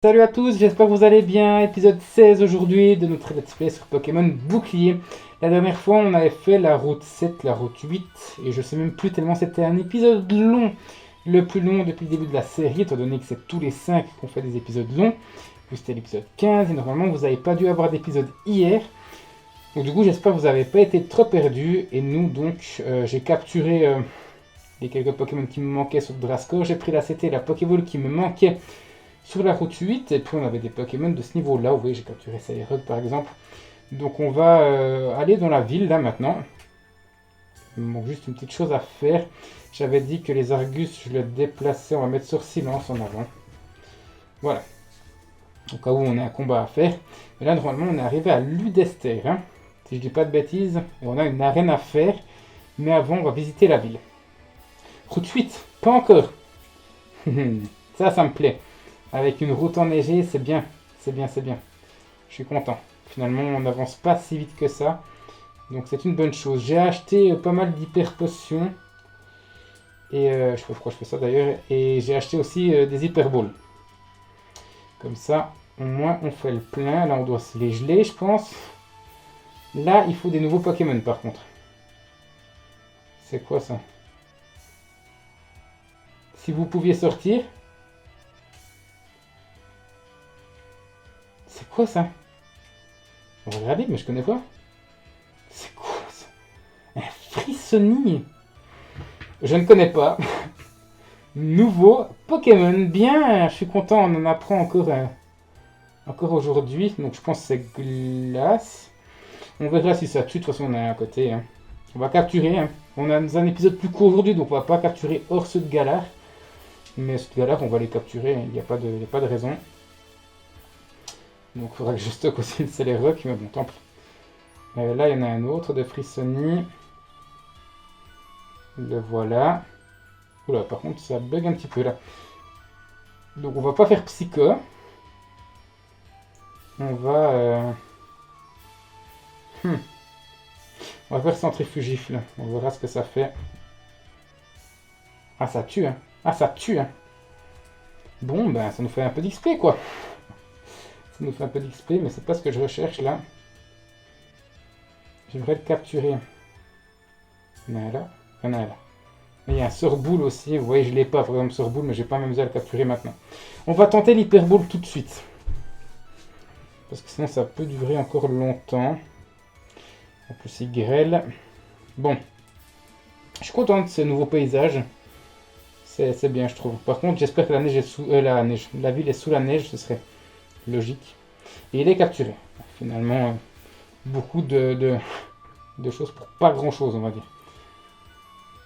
Salut à tous, j'espère que vous allez bien. Épisode 16 aujourd'hui de notre let's play sur Pokémon Bouclier. La dernière fois, on avait fait la route 7, la route 8, et je sais même plus tellement c'était un épisode long. Le plus long depuis le début de la série, étant donné que c'est tous les 5 qu'on fait des épisodes longs. Puis c'était l'épisode 15, et normalement vous n'avez pas dû avoir d'épisode hier. Donc du coup, j'espère que vous n'avez pas été trop perdus. Et nous, donc, j'ai capturé les quelques Pokémon qui me manquaient sur Drascore. J'ai pris la CT et la Pokéball qui me manquaient sur la route 8, et puis on avait des Pokémon de ce niveau-là. Vous voyez, j'ai capturé Cyberug par exemple. Donc on va aller dans la ville là maintenant. Il me manque juste une petite chose à faire. J'avais dit que les Argus, je les déplaçais, on va mettre sur silence en avant. Voilà. Au cas où on a un combat à faire. Mais là, normalement, on est arrivé à Ludester. Hein, si je dis pas de bêtises. Et on a une arène à faire. Mais avant, on va visiter la ville. Route 8, pas encore. Ça me plaît. Avec une route enneigée, c'est bien. C'est bien, c'est bien. Je suis content. Finalement, on n'avance pas si vite que ça. Donc c'est une bonne chose. J'ai acheté pas mal d'hyper potions. Et je sais pas pourquoi je fais ça d'ailleurs. Et j'ai acheté aussi des hyper balls. Comme ça, au moins on fait le plein. Là, on doit se les geler, je pense. Là, il faut des nouveaux Pokémon par contre. C'est quoi ça? Si vous pouviez sortir. C'est quoi ça? On va regarder, mais je connais pas. C'est quoi ça? Un frissonnier. Je ne connais pas. Nouveau Pokémon. Bien, je suis content, on en apprend encore aujourd'hui. Donc je pense que c'est Glace. On verra si ça tue, de toute façon on est à côté. Hein. On va capturer. Hein. On a un épisode plus court aujourd'hui, donc on va pas capturer hors ceux de Galar. Mais ceux de Galar, on va les capturer, il n'y a pas de raison. Donc il faudra que je stocke aussi le Celerock, mais bon, tant pis. Là, il y en a un autre de Frissoni. Le voilà. Oula, par contre, ça bug un petit peu là. Donc on va pas faire Psycho. On va... On va faire Centrifugifle. On verra ce que ça fait. Ah, ça tue, hein. Ah, ça tue, hein. Bon, ben, ça nous fait un peu d'XP, quoi. Ça nous fait un peu d'XP, mais c'est pas ce que je recherche, là. J'aimerais le capturer. Il y en a là. Il y en a là. Et il y a un Surboule aussi. Vous voyez, je l'ai pas, par exemple, Surboule, mais j'ai pas m'amuser à le capturer maintenant. On va tenter l'Hyperboule tout de suite. Parce que sinon, ça peut durer encore longtemps. En plus, il grêle. Bon. Je suis content de ces nouveaux paysages. C'est bien, je trouve. Par contre, j'espère que la neige est sous... la ville est sous la neige, ce serait logique. Et il est capturé. Finalement, beaucoup de choses pour pas grand chose, on va dire.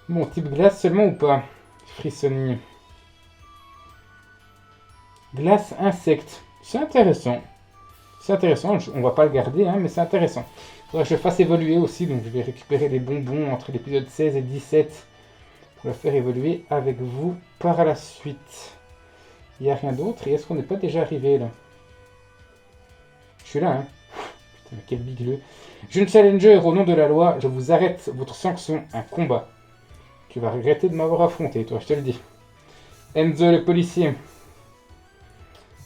Bon, type glace seulement ou pas? Frissonnier. Glace insecte. C'est intéressant. C'est intéressant, on va pas le garder, hein, mais c'est intéressant. Il faudra que je le fasse évoluer aussi, donc je vais récupérer les bonbons entre l'épisode 16 et 17 pour le faire évoluer avec vous par la suite. Il n'y a rien d'autre, et est-ce qu'on n'est pas déjà arrivé là? Je suis là, hein. Putain, mais quel bigleux. Jeune challenger, au nom de la loi, je vous arrête votre sanction, un combat. Tu vas regretter de m'avoir affronté, toi, je te le dis. Enzo le policier.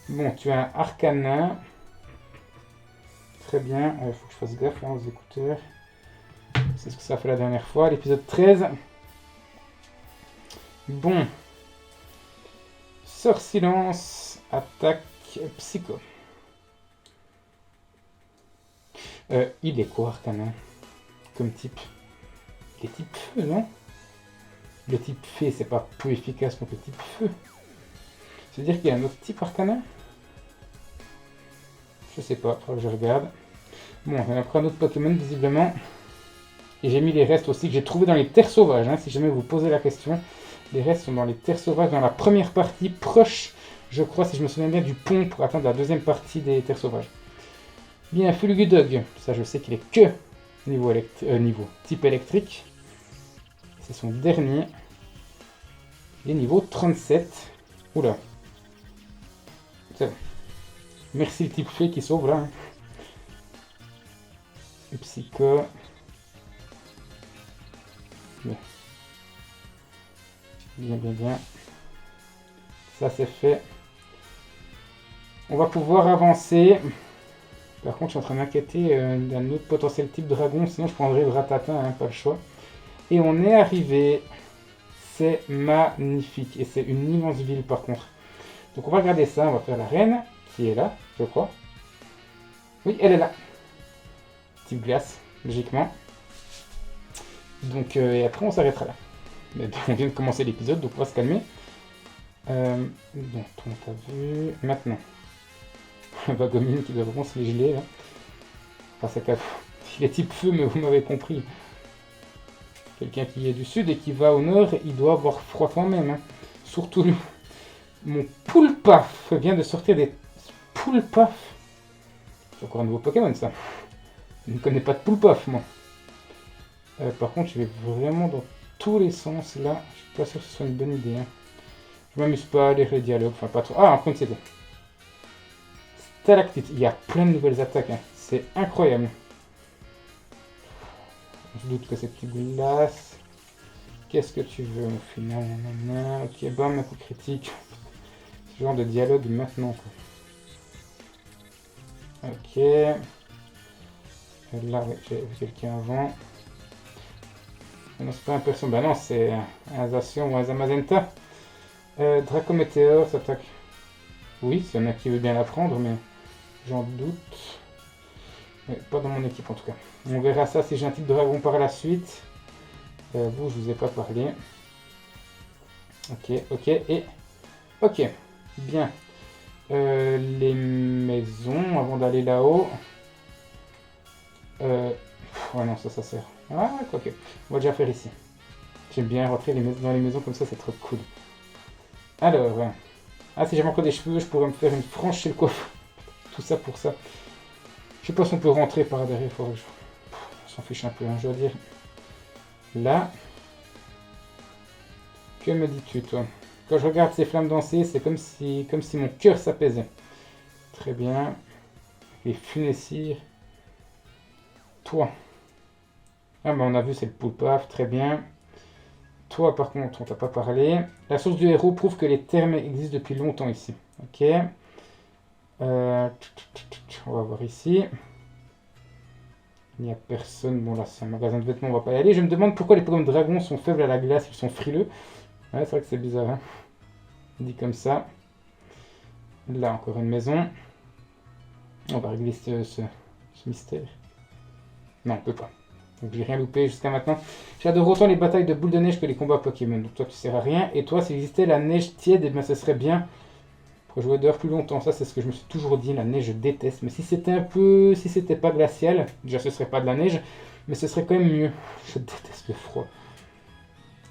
Bon, tu as un arcanin. Très bien, il faut que je fasse gaffe aux écouteurs. C'est ce que ça a fait la dernière fois, l'épisode 13. Bon. Sort silence, attaque psycho. Il est quoi, Arcanin? Comme type? Il est type feu, non? Le type fée, c'est pas peu efficace contre le type feu. C'est-à-dire qu'il y a un autre type Arcanin? Je sais pas, faudra que je regarde. Bon, on a pris un autre Pokémon, visiblement. Et j'ai mis les restes aussi que j'ai trouvé dans les terres sauvages, hein, si jamais vous posez la question. Les restes sont dans les terres sauvages, dans la première partie, proche, je crois, si je me souviens bien, du pont pour atteindre la deuxième partie des terres sauvages. Bien, Fulgudog, ça je sais qu'il est que niveau type électrique. C'est son dernier. Il est niveau 37. Oula. C'est bon. Merci le type fée qui sauve là. Hein. Psycho. Bien. Ça c'est fait. On va pouvoir avancer. Par contre, je suis en train de m'inquiéter d'un autre potentiel type dragon. Sinon, je prendrais le Ratata, hein, pas le choix. Et on est arrivé. C'est magnifique. Et c'est une immense ville, par contre. Donc, on va regarder ça. On va faire la reine, qui est là, je crois. Oui, elle est là. Type glace, logiquement. Donc, et après, on s'arrêtera là. Mais on vient de commencer l'épisode, donc on va se calmer. Donc, on t'a vu. Maintenant. Vagomine qui doit vraiment se les geler, là. Enfin, c'est qu'à... Il est type feu, mais vous m'avez compris. Quelqu'un qui est du sud et qui va au nord, il doit avoir froid quand même. Hein. Surtout lui. Mon Poulpaf vient de sortir des Poulpaf. C'est encore un nouveau Pokémon, ça. Je ne connais pas de Poulpaf, moi. Par contre, je vais vraiment dans tous les sens, là. Je suis pas sûr que ce soit une bonne idée. Hein. Je m'amuse pas à lire les dialogues, enfin pas trop. Ah, un point de CD. Stalactite, il y a plein de nouvelles attaques. Hein. C'est incroyable. Je doute que c'est petite glace. Qu'est-ce que tu veux au final? Nanana. Ok, bam, un coup critique. Ce genre de dialogue maintenant. Quoi. Ok. Là, ouais, j'ai vu quelqu'un avant. Non, c'est pas un perso. Bah non, c'est un Zacian ou un Zamazenta. Dracométéor s'attaque. Oui, s'il y en a qui veut bien l'apprendre, mais j'en doute. Mais pas dans mon équipe en tout cas. On verra ça si j'ai un type de dragon par la suite. Vous, je vous ai pas parlé. Ok, ok, et... Ok, bien. Les maisons, avant d'aller là-haut. Ouais, non, ça sert. Ah, ok. On va déjà faire ici. J'aime bien rentrer dans les maisons comme ça, c'est trop cool. Alors... Ah, si j'avais encore des cheveux, je pourrais me faire une frange chez le coiffeur. Tout ça pour ça. Je sais pas si on peut rentrer par derrière, faudrait que je... On s'en fiche un peu, hein, je dois dire. Là. Que me dis-tu, toi? Quand je regarde ces flammes danser, c'est comme si mon cœur s'apaisait. Très bien. Les funessirs. Toi. Ah, bah on a vu, c'est le Poulpaf, très bien. Toi, par contre, on t'a pas parlé. La source du héros prouve que les termes existent depuis longtemps ici. Ok. On va voir ici. Il n'y a personne. Bon, là, c'est un magasin de vêtements, on va pas y aller. Je me demande pourquoi les Pokémon dragons sont faibles à la glace, ils sont frileux. Ouais, c'est vrai que c'est bizarre. Hein. Dit comme ça. Là, encore une maison. On va régler ce mystère. Non, on peut pas. Donc, j'ai rien loupé jusqu'à maintenant. J'adore autant les batailles de boules de neige que les combats Pokémon. Donc, toi, tu sers à rien. Et toi, s'il existait la neige tiède, eh bien, ce serait bien pour jouer dehors plus longtemps. Ça, c'est ce que je me suis toujours dit. La neige, je déteste. Mais si c'était si c'était pas glacial, déjà, ce serait pas de la neige, mais ce serait quand même mieux. Je déteste le froid.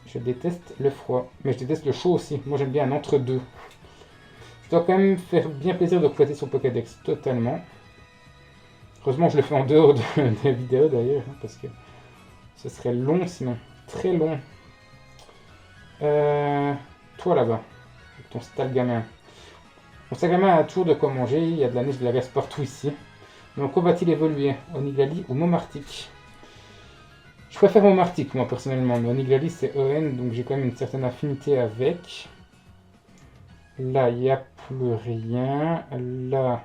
Je déteste le froid. Mais je déteste le chaud aussi. Moi, j'aime bien un entre-deux. Ça doit quand même faire bien plaisir de compléter son Pokédex. Totalement. Heureusement, je le fais en dehors des vidéos d'ailleurs. Parce que ce serait long sinon. Très long. Toi là-bas. Avec ton Stalgamin. Mon Stalgamin a toujours de quoi manger. Il y a de la neige, de la glace partout ici. Mais en quoi va-t-il évoluer? Oniglali ou Momartic? Je préfère Momartic, moi, personnellement. Mais Oniglali, c'est EN, donc j'ai quand même une certaine affinité avec. Là, il n'y a plus rien. Là,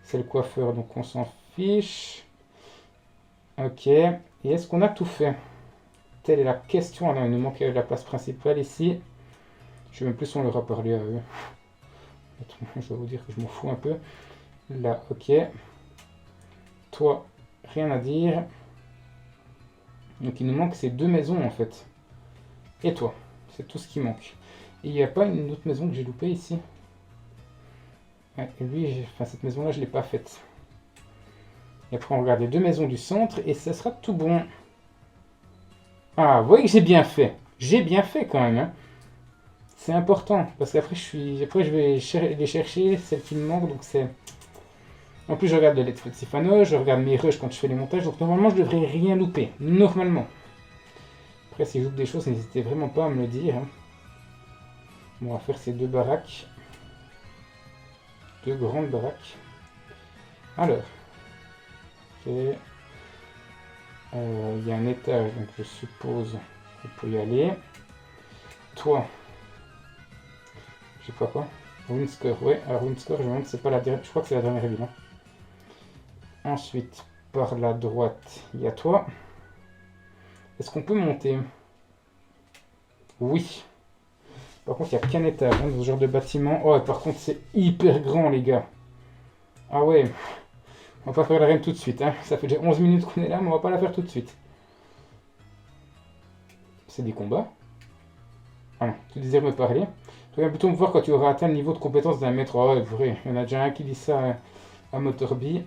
c'est le coiffeur, donc on s'en fiche. Ok. Et est-ce qu'on a tout fait? Telle est la question. Alors, il nous manque la place principale ici. Je sais même plus si on leur a parlé à eux. Je dois vous dire que je m'en fous un peu. Là, ok. Toi, rien à dire. Donc il nous manque ces deux maisons en fait. Et toi, c'est tout ce qui manque. Et il n'y a pas une autre maison que j'ai loupée ici? Ouais, et lui, enfin cette maison-là, je ne l'ai pas faite. Et après, on regarde les deux maisons du centre et ça sera tout bon. Ah, vous voyez que j'ai bien fait. J'ai bien fait quand même. Hein. C'est important parce qu'après, je vais les chercher, celles qui me manquent. Donc c'est. En plus, je regarde le Let's Play de Sifano, je regarde mes rushs quand je fais les montages. Donc normalement, je devrais rien louper. Normalement. Après, si je loupe des choses, n'hésitez vraiment pas à me le dire. Hein. Bon, on va faire ces deux baraques. Deux grandes baraques. Alors. Ok. Il y a un étage, donc je suppose qu'on peut y aller. Toi. Je sais pas quoi. Runescore, ouais. Alors Runescore, je me demande, c'est pas la dernière. Je crois que c'est la dernière ville. Hein. Ensuite, par la droite, il y a toi. Est-ce qu'on peut monter? Oui. Par contre, il n'y a qu'un étage hein, dans ce genre de bâtiment. Oh, et par contre, c'est hyper grand, les gars. Ah ouais. On va pas faire la reine tout de suite. Hein. Ça fait déjà 11 minutes qu'on est là, mais on va pas la faire tout de suite. C'est des combats. Ah non, tu désires me parler. Tu viens plutôt me voir quand tu auras atteint le niveau de compétence d'un maître. Oh, vrai. Il y en a déjà un qui dit ça à Motorby.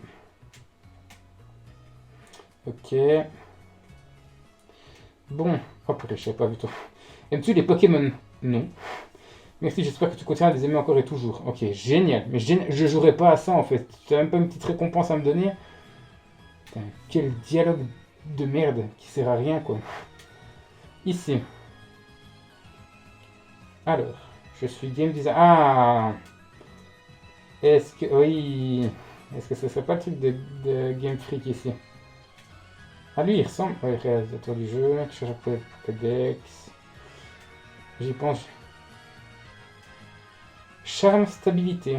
Ok. Bon. Oh, purée, je savais pas du tout. Aimes-tu les Pokémon? Non. Merci, j'espère que tu continues à les aimer encore et toujours. Ok, génial. Mais je jouerai pas à ça en fait. Tu n'as même pas une petite récompense à me donner? Putain, quel dialogue de merde qui sert à rien quoi. Ici. Alors, je suis game design. Ah! Est-ce que. Oui. Est-ce que ce serait pas le truc de Game Freak ici? Ah, lui il ressemble. Oui, réalisateur du jeu. Tu cherches à Pokédex. J'y pense. Charme stabilité.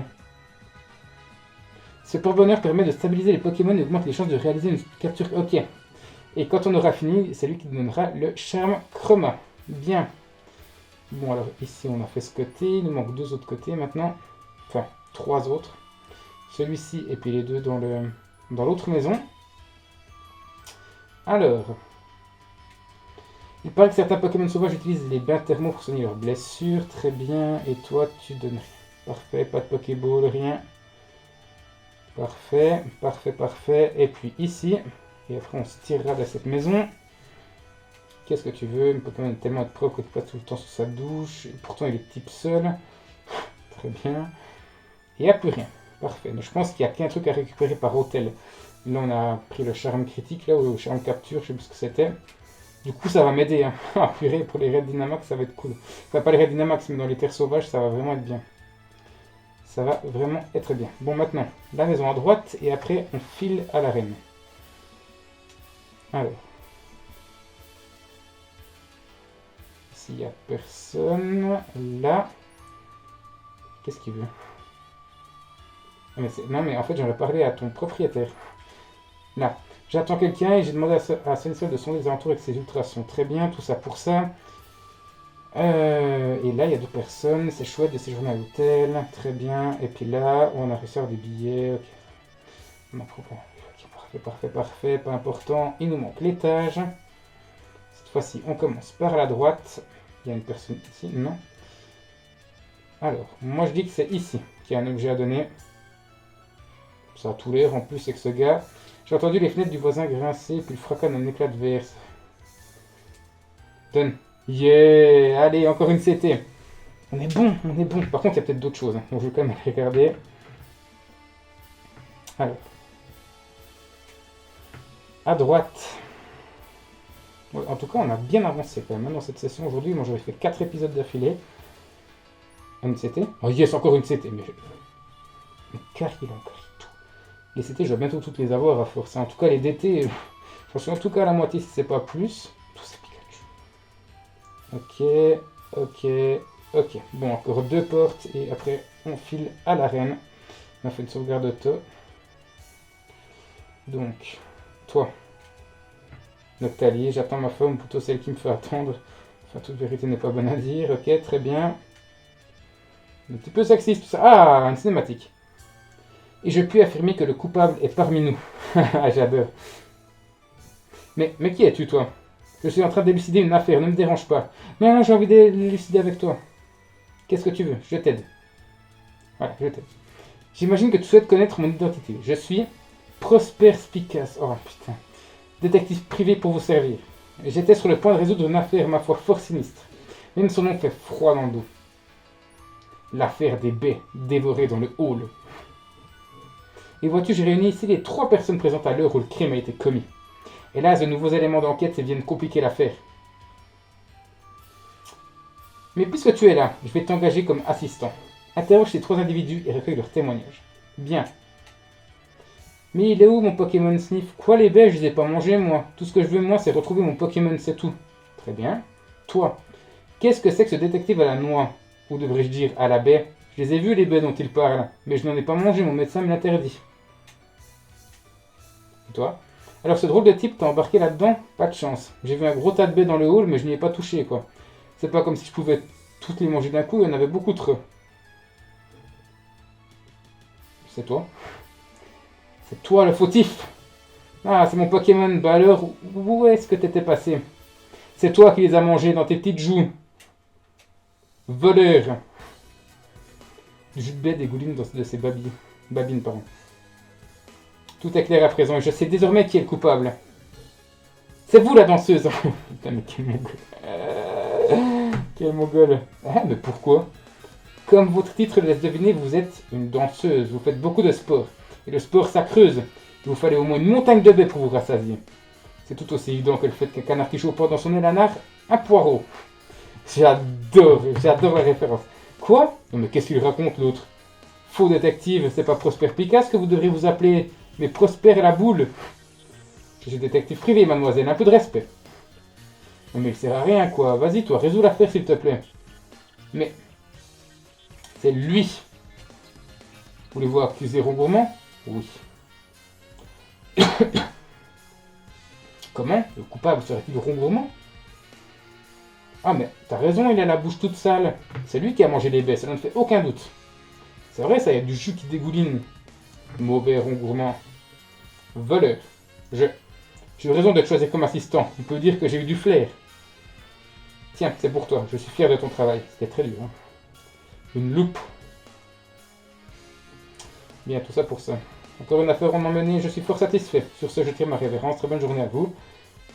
Ce pourvoyeur permet de stabiliser les Pokémon et augmente les chances de réaliser une capture. Ok. Et quand on aura fini, c'est lui qui nous donnera le charme chroma. Bien. Bon, alors ici on a fait ce côté. Il nous manque 2 autres côtés maintenant. Enfin, 3 autres. Celui-ci et puis les 2 dans l'autre maison. Alors. Il paraît que certains Pokémon sauvages utilisent les bains thermaux pour soigner leurs blessures. Très bien. Et toi, tu donnes. Parfait. Pas de Pokéball, rien. Parfait. Parfait, parfait. Et puis ici. Et après, on se tirera de cette maison. Qu'est-ce que tu veux? Une Pokémon est tellement propre qu'il passe tout le temps sous sa douche. Et pourtant, il est type seul. Très bien. Et il n'y a plus rien. Parfait. Donc, je pense qu'il n'y a qu'un truc à récupérer par hôtel. Là, on a pris le charme critique, là, ou le charme capture, je sais plus ce que c'était. Du coup, ça va m'aider. Hein. Ah, purée, pour les raids Dynamax, ça va être cool. Enfin, pas les raids Dynamax, mais dans les terres sauvages, ça va vraiment être bien. Ça va vraiment être bien. Bon, maintenant, la maison à droite, et après, on file à l'arène. Alors. S'il n'y a personne, là. Qu'est-ce qu'il veut? Non, mais en fait, j'aurais parlé à ton propriétaire. Là. J'attends quelqu'un et j'ai demandé à Sensei de sonder les alentours avec ses ultrasons. Très bien, tout ça pour ça. Et là, il y a 2 personnes. C'est chouette de séjourner à l'hôtel. Très bien. Et puis là, on a réussi à avoir des billets. Ok. Parfait, parfait, parfait. Pas important. Il nous manque l'étage. Cette fois-ci, on commence par la droite. Il y a une personne ici. Non. Alors, moi je dis que c'est ici qu'il y a un objet à donner. Ça a tout l'air en plus avec ce gars. J'ai entendu les fenêtres du voisin grincer, puis le fracas d'un éclat de verre. Donne. Yeah! Allez, encore une CT. On est bon, on est bon. Par contre, il y a peut-être d'autres choses. Hein. Donc je vais quand même aller regarder. Alors. À droite. Ouais, en tout cas, on a bien avancé quand même dans cette session aujourd'hui. Moi, j'avais fait 4 épisodes d'affilée. Une CT. Oh yes, encore une CT. Mais car il a encore tout. Les CT, je vais bientôt toutes les avoir à force. En tout cas, les DT, j'en suis en tout cas à la moitié si c'est pas plus. Tous ces Pikachu. Ok. Bon, encore 2 portes et après on file à l'arène. On a fait une sauvegarde auto. Donc, toi, Noctalier, j'attends ma femme, plutôt celle qui me fait attendre. Enfin, toute vérité n'est pas bonne à dire. Ok, très bien. Un petit peu sexiste tout ça. Ah, une cinématique. Et je puis affirmer que le coupable est parmi nous. J'adore. Mais qui es-tu, toi? Je suis en train d'élucider une affaire, ne me dérange pas. Non, j'ai envie d'élucider avec toi. Qu'est-ce que tu veux? Je t'aide. Voilà, je t'aide. J'imagine que tu souhaites connaître mon identité. Je suis Prosper Spicas. Oh putain. Détective privé pour vous servir. J'étais sur le point de résoudre une affaire, ma foi, fort sinistre. Même son nom fait froid dans le dos. L'affaire des baies dévorées dans le hall. Et vois-tu, j'ai réuni ici les 3 personnes présentes à l'heure où le crime a été commis. Hélas, de nouveaux éléments d'enquête viennent compliquer l'affaire. Mais puisque tu es là, je vais t'engager comme assistant. Interroge ces 3 individus et recueille leurs témoignages. Bien. Mais il est où mon Pokémon Sniff? Quoi les baies, je les ai pas mangées moi. Tout ce que je veux moi, c'est retrouver mon Pokémon, c'est tout. Très bien. Toi, qu'est-ce que c'est que ce détective à la noix? Ou devrais-je dire à la baie? Je les ai vus les baies dont il parle, mais je n'en ai pas mangé, mon médecin me l'interdit. Et toi? Alors ce drôle de type t'a embarqué là-dedans? Pas de chance. J'ai vu un gros tas de baies dans le hall, mais je n'y ai pas touché, quoi. C'est pas comme si je pouvais toutes les manger d'un coup, il y en avait beaucoup trop. C'est toi? C'est toi le fautif! Ah, c'est mon Pokémon. Bah alors, où est-ce que t'étais passé? C'est toi qui les as mangés dans tes petites joues. Voleur! Du jus de baie dégouline de ces babines, pardon. Tout est clair à présent et je sais désormais qui est le coupable. C'est vous la danseuse! Putain, mais quel mongol! Quel mongol! Ah, mais pourquoi? Comme votre titre le laisse deviner, vous êtes une danseuse. Vous faites beaucoup de sport. Et le sport, ça creuse. Il vous fallait au moins une montagne de baies pour vous rassasier. C'est tout aussi évident que le fait qu'un canard qui chope dans son élanard, un poireau. J'adore la référence. Quoi? Non mais qu'est-ce qu'il raconte l'autre? Faux détective, c'est pas Prosper Picasse que vous devriez vous appeler, mais Prosper la boule. Je suis détective privé, mademoiselle, un peu de respect. Non mais il sert à rien quoi, vas-y toi, résous l'affaire s'il te plaît. Mais c'est lui. Voulez-vous accuser Rongourmand? Oui. Comment? Le coupable serait-il Rongourmand? Ah mais t'as raison, il a la bouche toute sale. C'est lui qui a mangé les baies, ça ne fait aucun doute. C'est vrai, ça y a du jus qui dégouline. Mauvais Rongourmand. Voleur. J'ai eu raison de te choisir comme assistant. On peut dire que j'ai eu du flair. Tiens, c'est pour toi. Je suis fier de ton travail. C'était très dur. Hein. Une loupe. Bien, tout ça pour ça. Encore une affaire en emmené, je suis fort satisfait. Sur ce, je tire ma révérence. Très bonne journée à vous.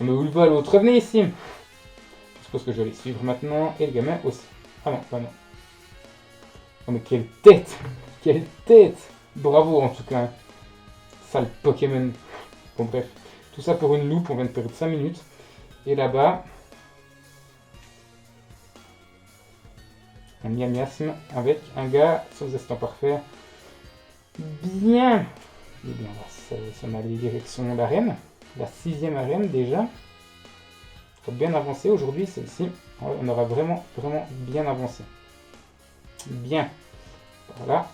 Mais où va l'autre? Revenez ici. Je suppose que je vais les suivre maintenant. Et le gamin aussi. Ah non, pas non. Oh mais quelle tête! Quelle tête! Bravo en tout cas. Sale Pokémon. Bon bref. Tout ça pour une loupe, on vient de perdre 5 minutes. Et là-bas... un miasme avec un gars sans instant parfait. Bien! Eh bien, on va s'en aller direction l'arène. La 6e arène déjà. Il faut bien avancer aujourd'hui, celle-ci. On aura vraiment bien avancé. Bien. Voilà.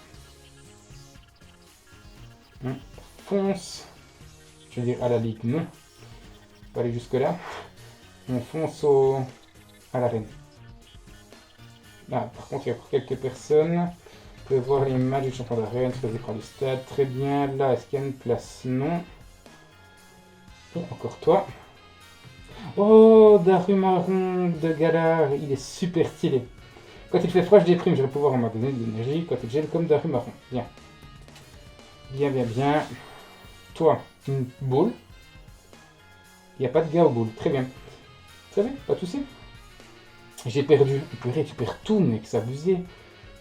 On fonce. Je veux dire à la ligue, non. On va pas aller jusque là. On fonce à l'arène. Ah, par contre, il y a encore quelques personnes. Vous pouvez voir les matchs du champion d'arène sur les écrans du stade. Très bien. Là, est-ce qu'il y a une place? Non. Et encore toi. Oh, Darumaron de Galar. Il est super stylé. Quand il fait froid, je déprime. Je vais pouvoir emmagasiner de l'énergie. Quand il gèle comme Darumaron. Bien. Bien. Toi, une boule. Il n'y a pas de gars au boule. Très bien. Très bien, pas de soucis. J'ai perdu. Purée, tu perds tout, mec, c'est abusé.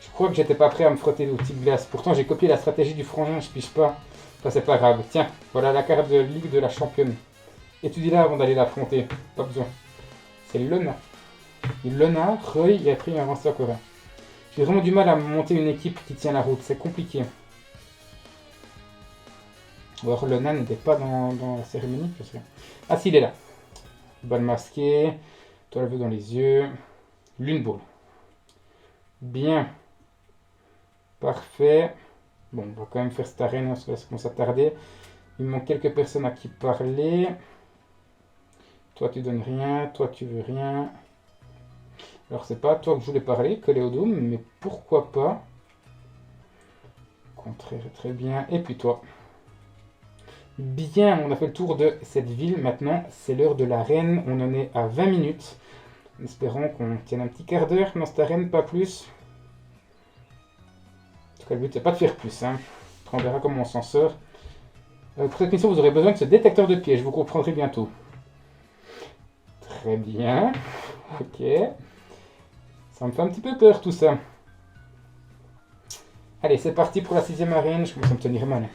Je crois que j'étais pas prêt à me frotter aux petites glaces. Pourtant, j'ai copié la stratégie du frangin, je piche pas. Enfin, c'est pas grave. Tiens, voilà la carte de Ligue de la Championne. Étudie-la avant d'aller l'affronter. Pas besoin. C'est Lona. Lona, Roy et après il y a un avancé coréen. J'ai vraiment du mal à monter une équipe qui tient la route. C'est compliqué. Ou alors Lona n'était pas dans la cérémonie, je sais. Ah si, il est là. Balle masquée. Toi, la vue dans les yeux. Lune boule. Bien. Parfait. Bon, on va quand même faire cette arène, parce que ça commence à tarder. Il me manque quelques personnes à qui parler. Toi, tu donnes rien. Toi, tu veux rien. Alors, c'est pas à toi que je voulais parler, Coléodome, mais pourquoi pas. Contraire, très bien. Et puis toi. Bien, on a fait le tour de cette ville. Maintenant, c'est l'heure de l'arène. On en est à 20 minutes. Espérons qu'on tienne un petit quart d'heure dans cette arène, pas plus. En tout cas, le but, c'est pas de faire plus. Hein. On verra comment on s'en sort. Pour cette mission, vous aurez besoin de ce détecteur de pièges. Vous comprendrez bientôt. Très bien. Ok. Ça me fait un petit peu peur, tout ça. Allez, c'est parti pour la 6e arène. Je commence à me tenir mal.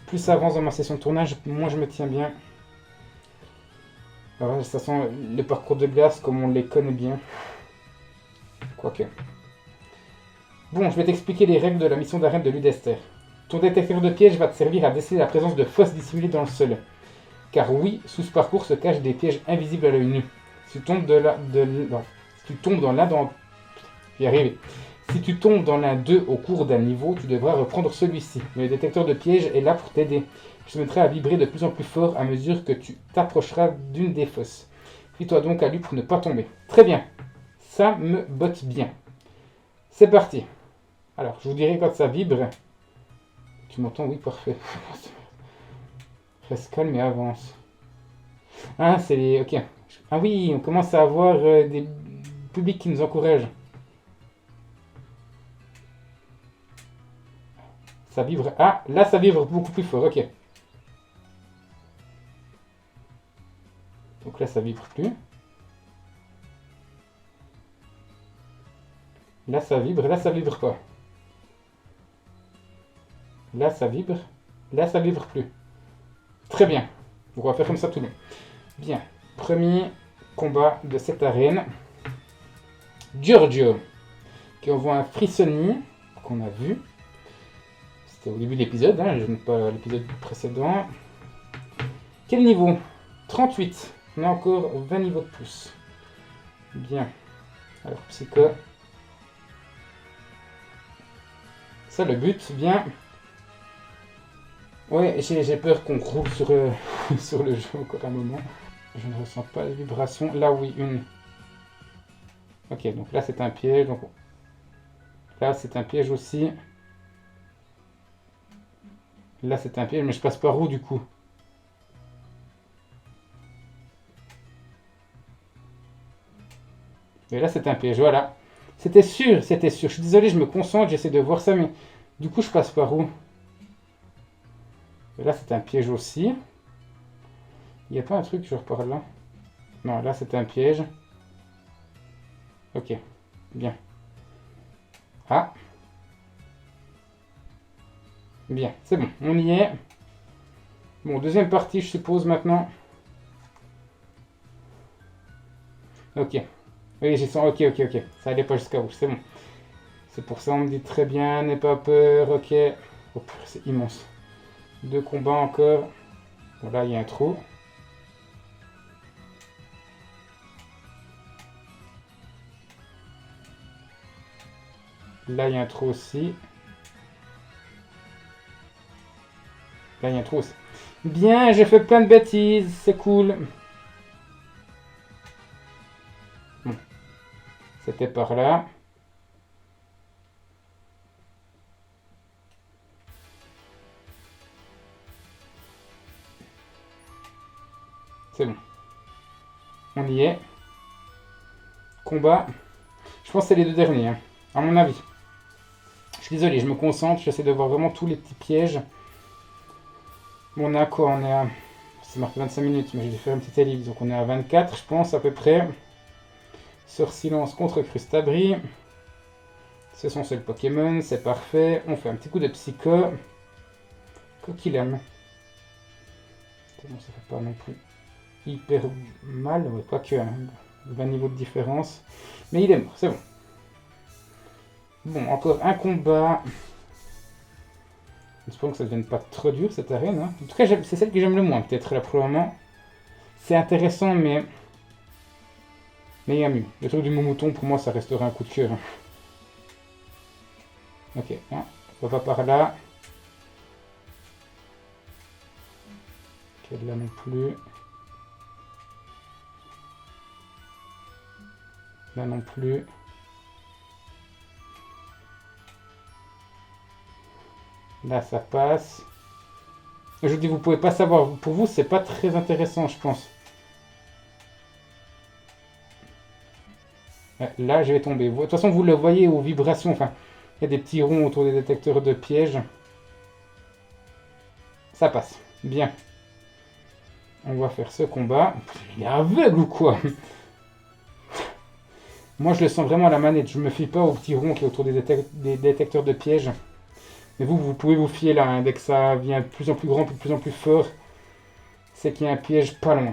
Plus ça avance dans ma session de tournage, moins je me tiens bien. Alors, de toute façon, les parcours de glace, comme on les connaît bien. Quoique. Bon, je vais t'expliquer les règles de la mission d'arène de Ludester. Ton détecteur de pièges va te servir à déceler la présence de fosses dissimulées dans le sol. Car oui, sous ce parcours se cachent des pièges invisibles à l'œil nu. Si tu tombes dans l'un d'entre... J'y arrive. Si tu tombes dans l'un d'eux au cours d'un niveau, tu devras reprendre celui-ci. Mais le détecteur de pièges est là pour t'aider. Il se mettra à vibrer de plus en plus fort à mesure que tu t'approcheras d'une des fosses. Fie-toi donc à lui pour ne pas tomber. Très bien. Ça me botte bien. C'est parti. Alors, je vous dirai quand ça vibre. Tu m'entends? Oui, parfait. Reste calme et avance. Ah, c'est les... Ok. Ah oui, on commence à avoir des publics qui nous encouragent. Ça vibre. Ah, là, ça vibre beaucoup plus fort. Ok. Donc là, ça vibre plus. Là, ça vibre. Là, ça vibre pas. Là, ça vibre. Là, ça vibre plus. Très bien. On va faire comme ça tout le long. Bien. Premier combat de cette arène. Giorgio, qui envoie un frissonnier qu'on a vu. C'était au début de l'épisode, hein, je ne pas l'épisode précédent. Quel niveau? 38. On a encore 20 niveaux de plus. Bien. Alors, Psycho. Ça, le but, bien. Ouais, j'ai peur qu'on roule sur, sur le jeu encore un moment. Je ne ressens pas de vibration. Là, oui, une. Ok, donc là, c'est un piège. Donc là, c'est un piège aussi. Là, c'est un piège, mais je passe par où, du coup? Et là, c'est un piège, voilà. C'était sûr, c'était sûr. Je suis désolé, je me concentre, j'essaie de voir ça, mais du coup, je passe par où? Et là, c'est un piège aussi. Il n'y a pas un truc genre par là? Non, là, c'est un piège. Ok, bien. Ah. Bien, c'est bon, on y est. Bon, deuxième partie, je suppose, maintenant. Ok. Oui, j'ai senti. Ok, ok, ok. Ça allait pas jusqu'à où, c'est bon. C'est pour ça on me dit très bien, n'aie pas peur, ok. Oh, c'est immense. Deux combats encore. Bon, là, il y a un trou. Là, il y a un trou aussi. Là, il y a un trou aussi. Bien, j'ai fait plein de bêtises, c'est cool. Bon. C'était par là. C'est bon. On y est. Combat. Je pense que c'est les deux derniers, hein, à mon avis. Je suis désolé, je me concentre, j'essaie de voir vraiment tous les petits pièges. Bon, on est à quoi? On est à... C'est marqué 25 minutes, mais je vais faire une petite ellipse. Donc on est à 24, je pense, à peu près. Sort silence contre Crustabri. C'est son seul Pokémon, c'est parfait. On fait un petit coup de Psycho. Quoi qu'il aime. C'est bon, ça fait pas non plus hyper mal. Ouais, pas que, hein, 20 niveaux de différence. Mais il est mort, c'est bon. Bon, encore un combat. J'espère que ça ne devienne pas trop dur cette arène. Hein. En tout cas, c'est celle que j'aime le moins, peut-être là pour le moment. C'est intéressant, mais il y a mieux. Le truc du mouton, pour moi, ça restera un coup de cœur. Hein. Ok, hein, on va pas par là. Ok, là non plus. Là non plus. Là, ça passe. Je dis, vous pouvez pas savoir. Pour vous, c'est pas très intéressant, je pense. Là, je vais tomber. De toute façon, vous le voyez aux vibrations. Enfin, il y a des petits ronds autour des détecteurs de pièges. Ça passe. Bien. On va faire ce combat. Il est aveugle ou quoi? Moi, je le sens vraiment à la manette. Je me fie pas aux petits ronds qui est autour des détecteurs de pièges. Mais vous pouvez vous fier là. Hein, dès que ça vient de plus en plus grand, de plus en plus fort, c'est qu'il y a un piège pas loin.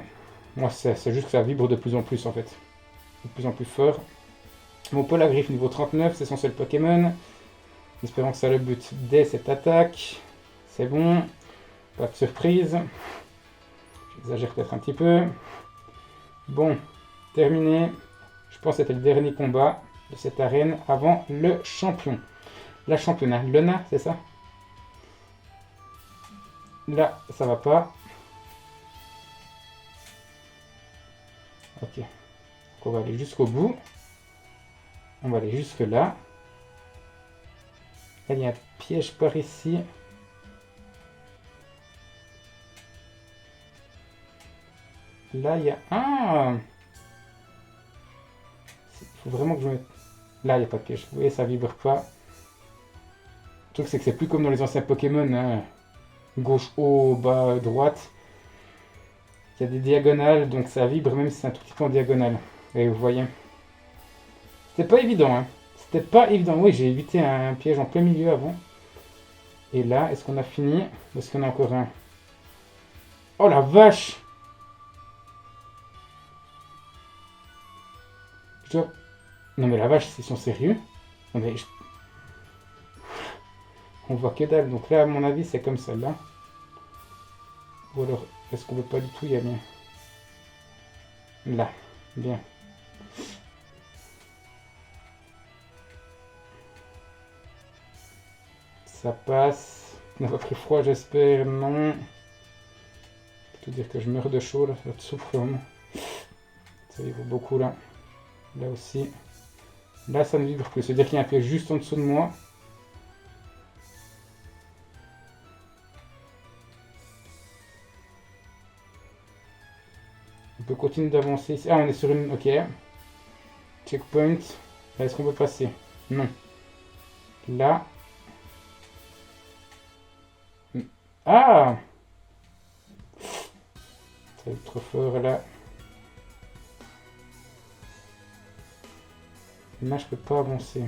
Moi, c'est juste que ça vibre de plus en plus en fait. De plus en plus fort. Mon Polagriffe niveau 39, c'est son seul Pokémon. Espérons que ça le bute dès cette attaque. C'est bon. Pas de surprise. J'exagère peut-être un petit peu. Bon, terminé. Je pense que c'était le dernier combat. de cette arène avant le champion. La championne, Lena, c'est ça? Là, ça va pas. Ok. Donc on va aller jusqu'au bout. On va aller jusque là. Là, il y a un piège par ici. Là, il y a... Ah! Il faut vraiment que je mette... Là, il n'y a pas de piège. Vous voyez, ça vibre pas. Le truc, c'est que c'est plus comme dans les anciens Pokémon. Hein. Gauche, haut, bas, droite. Il y a des diagonales, donc ça vibre même si c'est un tout petit peu en diagonale. Et vous voyez. C'était pas évident, hein. C'était pas évident. Oui, j'ai évité un piège en plein milieu avant. Et là, est-ce qu'on a fini? Ou est-ce qu'on a encore un? Oh la vache! Je dois... Non mais la vache, ils sont sérieux? Non mais on voit que dalle. Donc là, à mon avis, c'est comme celle-là. Ou alors, est-ce qu'on veut pas du tout y aller? Là, bien. Ça passe. On n'a pas pris froid, j'espère. Non. Plutôt dire que je meurs de chaud, là. Ça souffre vraiment. Ça vibre beaucoup, là. Là aussi. Là, ça ne vibre plus. C'est-à-dire qu'il y a un piège juste en dessous de moi. On peut continuer d'avancer ici. Ah, on est sur une... Ok. Checkpoint. Là, est-ce qu'on peut passer? Non. Là. Ah! Ça va être trop fort, là. Là, je peux pas avancer.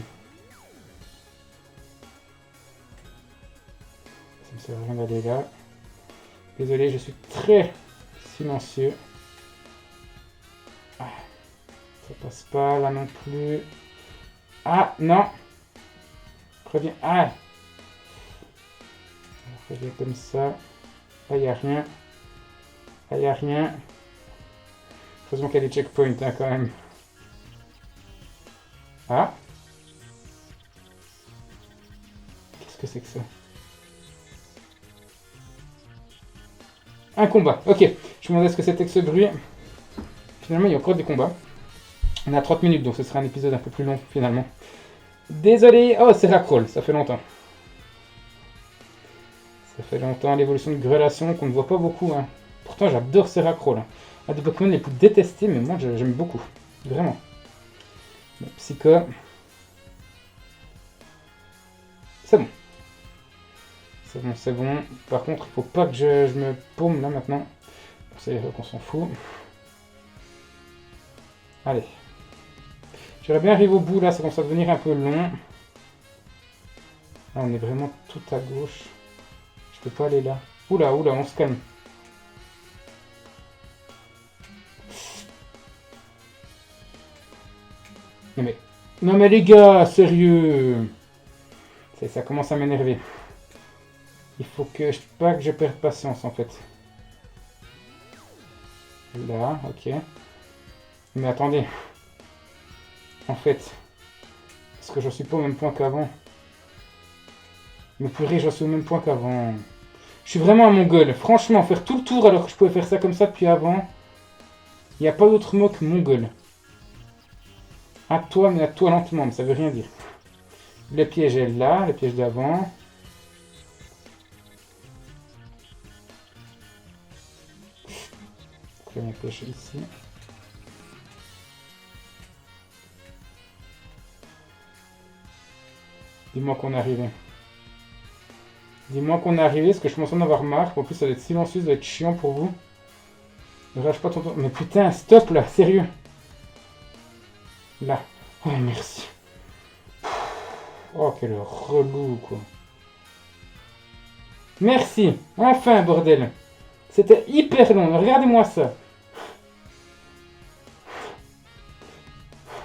Ça me sert à rien d'aller là. Désolé, je suis très silencieux. Ah, ça passe pas là non plus. Ah, non. Reviens. Ah. Reviens comme ça. Là, il n'y a rien. Là, il n'y a rien. Heureusement qu'il y a des checkpoints, hein, quand même. Ah. Qu'est-ce que c'est que ça? Un combat. Ok. Je me demandais ce que c'était que ce bruit. Finalement, il y a encore des combats. On a 30 minutes, donc ce sera un épisode un peu plus long, finalement. Désolé. Oh, c'est Racroll. Ça fait longtemps. Ça fait longtemps. L'évolution de Grelation qu'on ne voit pas beaucoup. Hein. Pourtant, j'adore ces Racroll. Hein. Un des Pokémon les plus détestés, mais moi, j'aime beaucoup. Vraiment. Bon, Psycho. C'est bon. C'est bon, c'est bon. Par contre, il faut pas que je me paume là maintenant. C'est qu'on s'en fout. Allez. J'aimerais bien arriver au bout là, ça commence à devenir un peu long. Là, on est vraiment tout à gauche. Je peux pas aller là. Oula, oula, on se calme. Non mais les gars, sérieux. Ça commence à m'énerver. Il faut que pas que je perde patience en fait. Là, ok. Mais attendez. En fait. Parce que je suis pas au même point qu'avant. Mais purée, je suis au même point qu'avant. Je suis vraiment un mongol. Franchement, faire tout le tour alors que je pouvais faire ça comme ça depuis avant. Il n'y a pas d'autre mot que mongol. À toi, mais à toi lentement, mais ça veut rien dire. Le piège est là, le piège d'avant. Il y a un piège ici. Dis-moi qu'on est arrivé. Dis-moi qu'on est arrivé, parce que je commence à en avoir marre. En plus, ça va être silencieux, ça va être chiant pour vous. Ne rage pas ton temps. Mais putain, stop là, sérieux. Là. Oh, merci. Oh, quel relou, quoi. Merci. Enfin, bordel. C'était hyper long. Regardez-moi ça.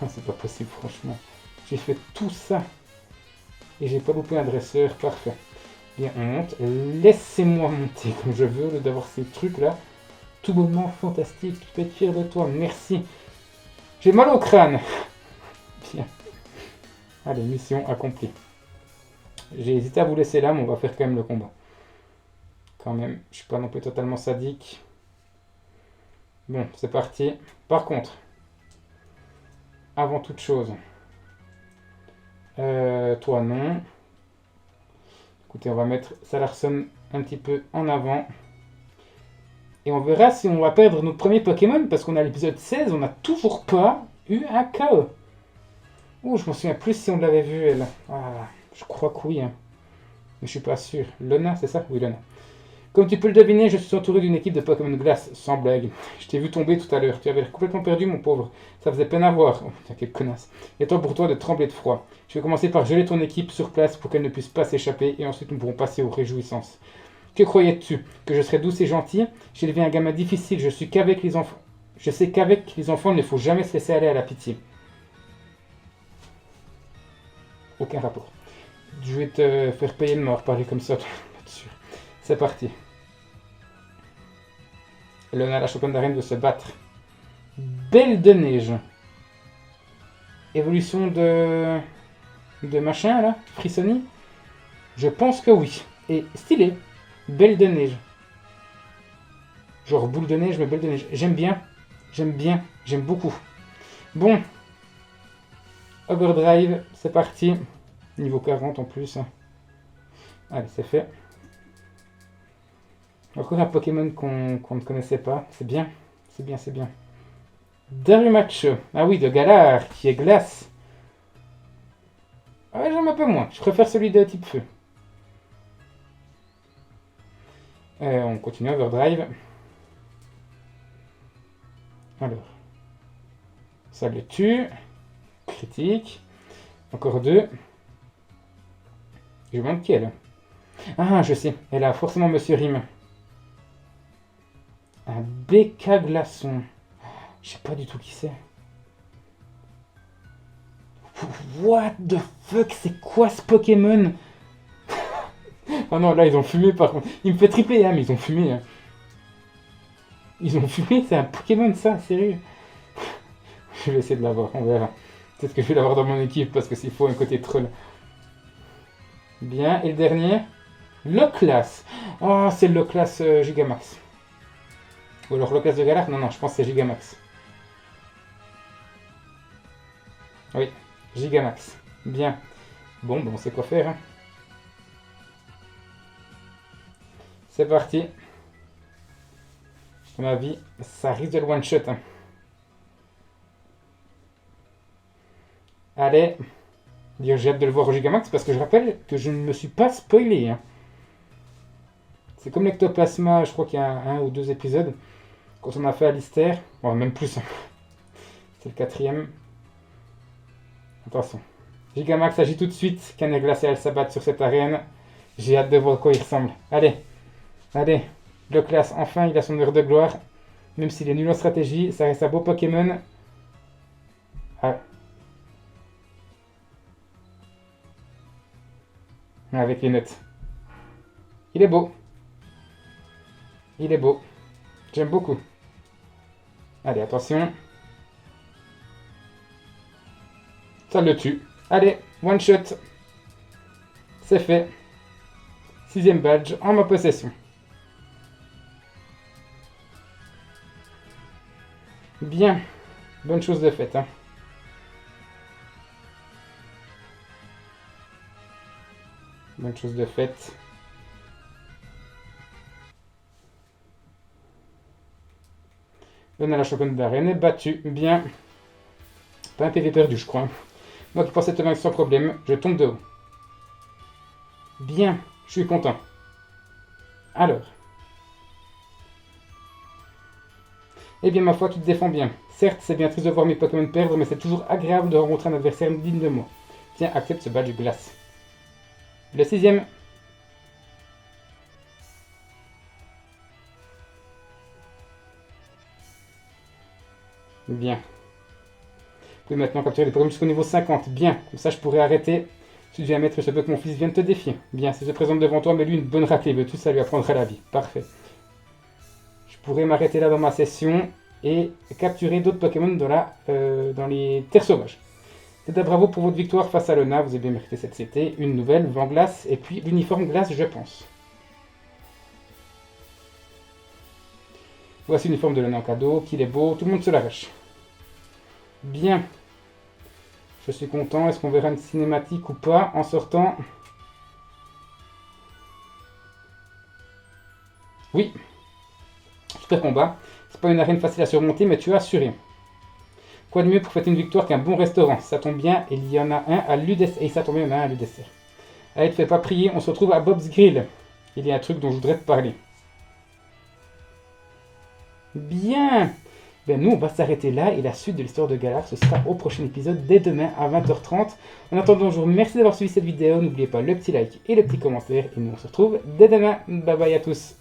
C'est pas possible, franchement. J'ai fait tout ça. Et j'ai pas loupé un dresseur. Parfait. Bien, on monte. Laissez-moi monter comme je veux, au lieu d'avoir ces trucs-là. Tout bonnement fantastique. Tu peux être fier de toi. Merci. J'ai mal au crâne. Bien. Allez, mission accomplie. J'ai hésité à vous laisser là, mais on va faire quand même le combat. Quand même, je suis pas non plus totalement sadique. Bon, c'est parti. Par contre, avant toute chose, toi non. Écoutez, on va mettre Salarson un petit peu en avant. Et on verra si on va perdre notre premier Pokémon, parce qu'on a l'épisode 16, on n'a toujours pas eu un KO. Oh, je m'en souviens plus si on l'avait vu, elle. Ah, je crois que oui, hein. Mais je suis pas sûr. Lona, c'est ça? Oui, Lona. Comme tu peux le deviner, je suis entouré d'une équipe de Pokémon Glace, sans blague. Je t'ai vu tomber tout à l'heure. Tu avais l'air complètement perdu, mon pauvre. Ça faisait peine à voir. Oh, putain, quelle connasse. Et toi pour toi de trembler de froid. Je vais commencer par geler ton équipe sur place pour qu'elle ne puisse pas s'échapper, et ensuite nous pourrons passer aux réjouissances. Que croyais-tu? Que je serais douce et gentille? J'ai élevé un gamin difficile. Je sais qu'avec les enfants, il ne faut jamais se laisser aller à la pitié. Aucun rapport. Je vais te faire payer de mort, parler comme ça, sûr. C'est parti. Lona, la championne d'arène, de se battre. Belle de neige. Évolution de machin là, Frissoni. Je pense que oui. Et stylé. Belle de neige. Genre boule de neige, mais belle de neige. J'aime bien. J'aime bien. J'aime beaucoup. Bon. Overdrive, c'est parti. Niveau 40 en plus. Allez, c'est fait. Encore un Pokémon qu'on ne connaissait pas. C'est bien. C'est bien, c'est bien. Darumatch. Ah oui, de Galar, qui est glace. Ah ouais, j'aime un peu moins. Je préfère celui de type feu. On continue, Overdrive. Alors. Ça le tue. Critique. Encore 2. Je me demande qui elle. Ah, je sais. Elle a forcément Monsieur Rime. Un Béca glaçon. Je sais pas du tout qui c'est. What the fuck, c'est quoi ce Pokémon? Oh non, là ils ont fumé par contre. Il me fait tripler, hein, mais ils ont fumé. Hein. Ils ont fumé, c'est un Pokémon ça, sérieux. Je vais essayer de l'avoir, on verra. Peut-être que je vais l'avoir dans mon équipe parce que s'il faut un côté troll. Bien, et le dernier? Loclas. Oh, c'est le Loclas Gigamax. Ou alors Loclas de Galar? Non, non, je pense que c'est Gigamax. Oui, Gigamax. Bien. Bon, ben on sait quoi faire. Hein. C'est parti. À mon avis, ça risque de le one-shot. Hein. Allez. J'ai hâte de le voir au Gigamax parce que je rappelle que je ne me suis pas spoilé. Hein. C'est comme l'Ectoplasma, je crois qu'il y a un ou 2 épisodes. Quand on a fait Alistair. Bon, même plus. Hein. C'est le 4e. Attention. Gigamax agit tout de suite. Canne glacée, elle s'abatte sur cette arène. J'ai hâte de voir à quoi il ressemble. Allez. Allez. Loclas, enfin, il a son heure de gloire. Même s'il est nul en stratégie, ça reste un beau Pokémon. Ah. Avec les notes. Il est beau. Il est beau. J'aime beaucoup. Allez, attention. Ça le tue. Allez, one shot. C'est fait. 6e badge en ma possession. Bien. Bonne chose de faite. Hein. Bonne chose de faite. Donne à la championne d'arène. Battu. Bien. Pas un PV perdu, je crois. Moi qui pensais te vaincre sans problème, je tombe de haut. Bien. Je suis content. Alors. Eh bien, ma foi, tu te défends bien. Certes, c'est bien triste de voir mes Pokémon perdre, mais c'est toujours agréable de rencontrer un adversaire digne de moi. Tiens, accepte ce badge glace. Le 6e. Bien. Vous pouvez maintenant capturer les Pokémon jusqu'au niveau 50. Bien. Comme ça, je pourrais arrêter. Si tu viens mettre, je veux que mon fils vienne te défier. Bien. Si je présente devant toi, mets-lui une bonne raclée. Veux-tu, ça lui apprendra la vie. Parfait. Je pourrais m'arrêter là dans ma session et capturer d'autres Pokémon dans les terres sauvages. Teta, bravo pour votre victoire face à Lona, vous avez bien mérité cette CT. Une nouvelle, vent glace, et puis l'uniforme glace, je pense. Voici l'uniforme de Lona en cadeau, qu'il est beau, tout le monde se l'arrache. Bien. Je suis content, est-ce qu'on verra une cinématique ou pas en sortant? Oui. Super combat. C'est pas une arène facile à surmonter, mais tu as assuré. Quoi de mieux pour fêter une victoire qu'un bon restaurant? Ça tombe bien, il y en a un à l'UDSR. Et ça tombe bien, il y en a un à l'UDSR. Allez, te fais pas prier, on se retrouve à Bob's Grill. Il y a un truc dont je voudrais te parler. Bien. Ben nous, on va s'arrêter là et la suite de l'histoire de Galar, ce sera au prochain épisode dès demain à 20h30. En attendant, je vous remercie d'avoir suivi cette vidéo. N'oubliez pas le petit like et le petit commentaire. Et nous, on se retrouve dès demain. Bye bye à tous.